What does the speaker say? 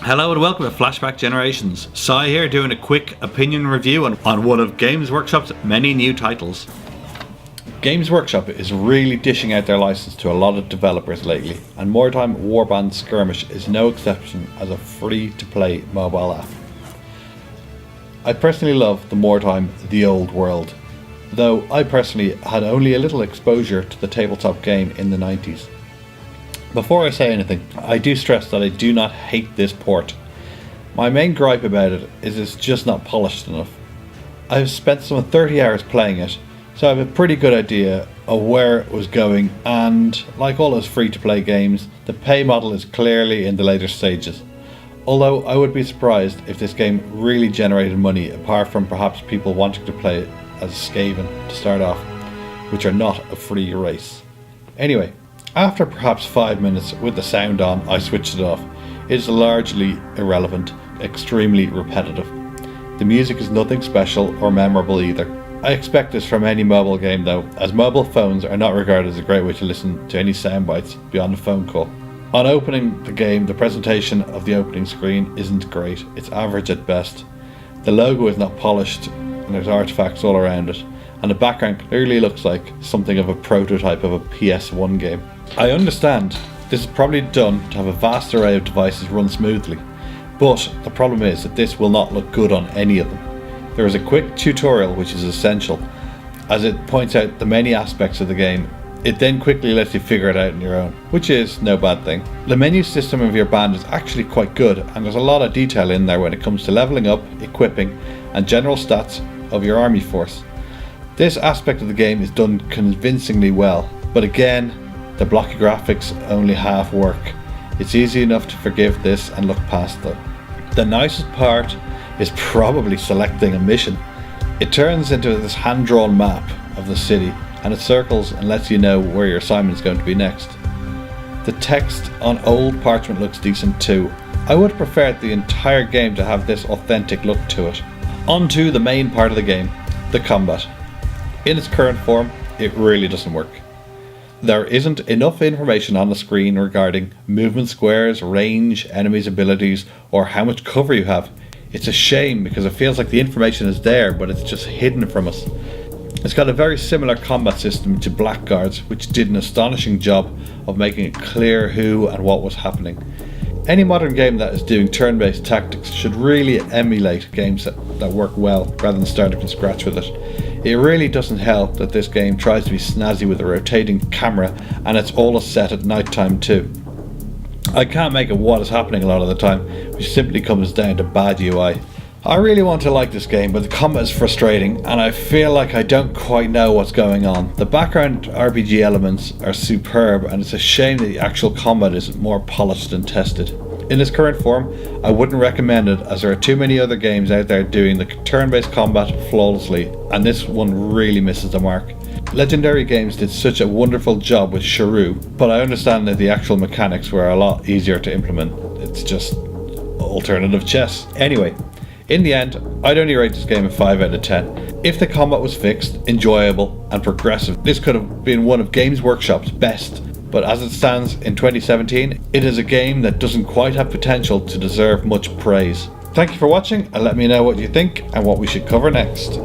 Hello and welcome to Flashback Generations. Sai here doing a quick opinion review on one of Games Workshop's many new titles. Games Workshop is really dishing out their license to a lot of developers lately, and Mordheim Warband Skirmish is no exception as a free-to-play mobile app. I personally love the Mordheim The Old World, though I personally had only a little exposure to the tabletop game in the 90s. Before I say anything, I do stress that I do not hate this port. My main gripe about it is it's just not polished enough. I've spent some 30 hours playing it, so I have a pretty good idea of where it was going, and like all those free-to-play games, the pay model is clearly in the later stages. Although I would be surprised if this game really generated money, apart from perhaps people wanting to play it as Skaven to start off, which are not a free race. Anyway, after perhaps 5 minutes with the sound on, I switched it off. It is largely irrelevant, extremely repetitive. The music is nothing special or memorable either. I expect this from any mobile game though, as mobile phones are not regarded as a great way to listen to any sound bites beyond a phone call. On opening the game, the presentation of the opening screen isn't great, it's average at best. The logo is not polished and there's artifacts all around it, and the background clearly looks like something of a prototype of a PS1 game. I understand this is probably done to have a vast array of devices run smoothly, but the problem is that this will not look good on any of them. There is a quick tutorial which is essential, as it points out the many aspects of the game. It then quickly lets you figure it out on your own, which is no bad thing. The menu system of your band is actually quite good, and there's a lot of detail in there when it comes to leveling up, equipping, and general stats of your army force. This aspect of the game is done convincingly well, but again, the blocky graphics only half work. It's easy enough to forgive this and look past though. The nicest part is probably selecting a mission. It turns into this hand-drawn map of the city, and it circles and lets you know where your assignment is going to be next. The text on old parchment looks decent too. I would prefer the entire game to have this authentic look to it. On to the main part of the game, the combat. In its current form, it really doesn't work. There isn't enough information on the screen regarding movement squares, range, enemies' abilities, or how much cover you have. It's a shame because it feels like the information is there, but it's just hidden from us. It's got a very similar combat system to Blackguard's, which did an astonishing job of making it clear who and what was happening. Any modern game that is doing turn-based tactics should really emulate games that work well, rather than starting from scratch with it. It really doesn't help that this game tries to be snazzy with a rotating camera, and it's all set at night time too. I can't make out what is happening a lot of the time, which simply comes down to bad UI. I really want to like this game, but the combat is frustrating and I feel like I don't quite know what's going on. The background RPG elements are superb, and it's a shame that the actual combat isn't more polished and tested. In its current form, I wouldn't recommend it, as there are too many other games out there doing the turn-based combat flawlessly, and this one really misses the mark. Legendary Games did such a wonderful job with Shrew, but I understand that the actual mechanics were a lot easier to implement. It's just alternative chess. Anyway, in the end, I'd only rate this game a 5 out of 10. If the combat was fixed, enjoyable, and progressive, this could have been one of Games Workshop's best. But as it stands in 2017, it is a game that doesn't quite have potential to deserve much praise. Thank you for watching, and let me know what you think and what we should cover next.